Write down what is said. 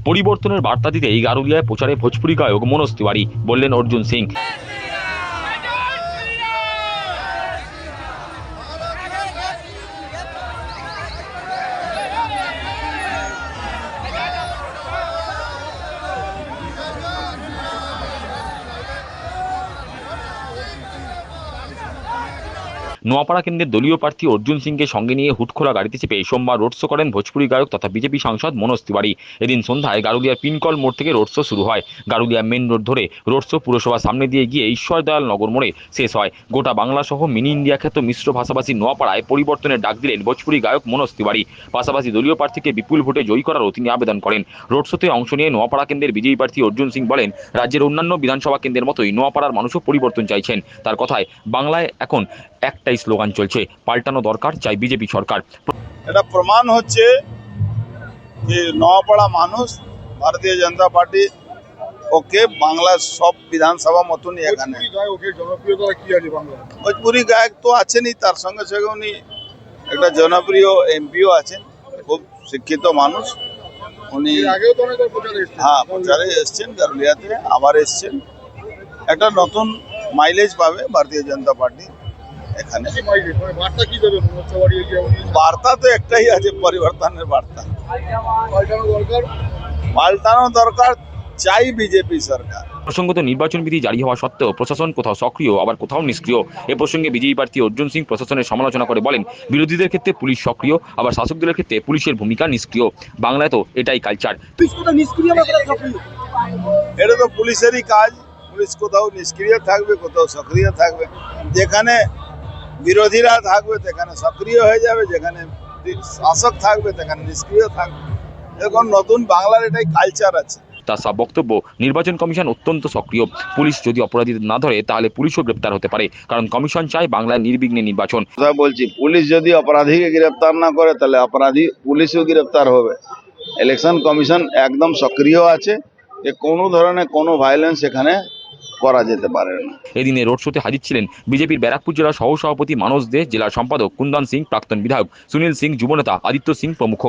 পরিবর্তনের বার্তা দিতে এই গারুলিয়ায় প্রচারে ভোজপুরি গায়ক মনোজ তিওয়ারি, বললেন অর্জুন সিং। নোয়াপাড়া কেন্দ্রের দলীয় প্রার্থী অর্জুন সিংকে সঙ্গে নিয়ে হুটখোলা গাড়িতে চেপে সোমবার রোড শো করেন ভোজপুরি গায়ক তথা বিজেপি সাংসদ মনোজ তিওয়ারি। এদিন সন্ধ্যায় গারুলিয়ার পিনকল মোড় থেকে রোড শো শুরু হয়। গারুলিয়া মেন রোড ধরে রোড শো পুরসভার সামনে দিয়ে গিয়ে ঈশ্বরদয়াল নগর মোড়ে শেষ হয়। গোটা বাংলা সহ মিনি ইন্ডিয়া খ্যাত মিশ্র ভাষাভাষী নোয়াপাড়ায় পরিবর্তনের ডাক দিলেন ভোজপুরি গায়ক মনোজ তিওয়ারি। পাশাপাশি দলীয় প্রার্থীকে বিপুল ভোটে জয়ী করারও তিনি আবেদন করেন। রোড শোতে অংশ নিয়ে নোয়াপাড়া কেন্দ্রের বিজেপি প্রার্থী অর্জুন সিং বলেন, রাজ্যের অন্যান্য বিধানসভা কেন্দ্রের মতোই নোয়াপাড়ার মানুষও পরিবর্তন চাইছেন। তার কথায়, বাংলায় এখন একটাই স্লোগান চলছে, পাল্টানো দরকার, চাই বিজেপি সরকার। এটা প্রমাণ হচ্ছে যে নোয়াপাড়া মানুষ ভারতীয় জনতা পার্টি ওকে বাংলার সব বিধানসভা মতনই এখানে ভোজপুরি গায়ক তো আছেনই, তার সঙ্গে সঙ্গে উনি একটা জনপ্রিয় এমপিও আছেন, খুব শিক্ষিত মানুষ। উনি প্রচারে এসছেন, গারুলিয়াতে আবার এসছেন। একটা নতুন মাইলেজ পাবে ভারতীয় জনতা পার্টি এখানে। বার্তা তো একটাই আছে, পরিবর্তনের বার্তা। পাল্টানো দরকার, চাই বিজেপি সরকার। প্রসঙ্গত নির্বাচন বিধি জারি হওয়া সত্ত্বেও প্রশাসন কোথাও সক্রিয় আবার কোথাও নিষ্ক্রিয়। এ প্রসঙ্গে বিজেপি প্রার্থী অর্জুন সিং প্রশাসনের সমালোচনা করে বলেন, বিরোধীদের ক্ষেত্রে পুলিশ সক্রিয়, আবার শাসক দলের ক্ষেত্রে পুলিশের ভূমিকা নিষ্ক্রিয়। বাংলায় তো এটাই কালচার। এটা তো পুলিশেরই কাজ। পুলিশ কোথাও নিষ্ক্রিয় থাকবে, কোথাও সক্রিয় থাকবে। যেখানে বিরোধীরা থাকবে সেখানে সক্রিয় হয়ে যাবে, যেখানে শাসক থাকবে সেখানে নিষ্ক্রিয় থাকবে। এখন নতুন বাংলার এটাই কালচার আছে। তার সব বক্তব্য, নির্বাচন কমিশন অত্যন্ত সক্রিয়। পুলিশ যদি অপরাধীদের না ধরে তাহলে পুলিশও গ্রেপ্তার হতে পারে, কারণ কমিশন চায় বাংলায় নির্বিঘ্নে নির্বাচন। বলছি, পুলিশ যদি অপরাধীকে গ্রেপ্তার না করে তাহলে অপরাধী পুলিশও গ্রেপ্তার হবে। ইলেকশন কমিশন একদম সক্রিয় আছে, যে কোনো ধরনের কোনো ভায়োলেন্স এখানে করা যেতে পারে না। এদিনে রোড শোতে হাজির ছিলেন বিজেপির ব্যারাকপুর জেলার সহ সভাপতি মানস দে, জেলার সম্পাদক কুন্দন সিং, প্রাক্তন বিধায়ক সুনীল সিং, যুবনেতা আদিত্য সিং প্রমুখ।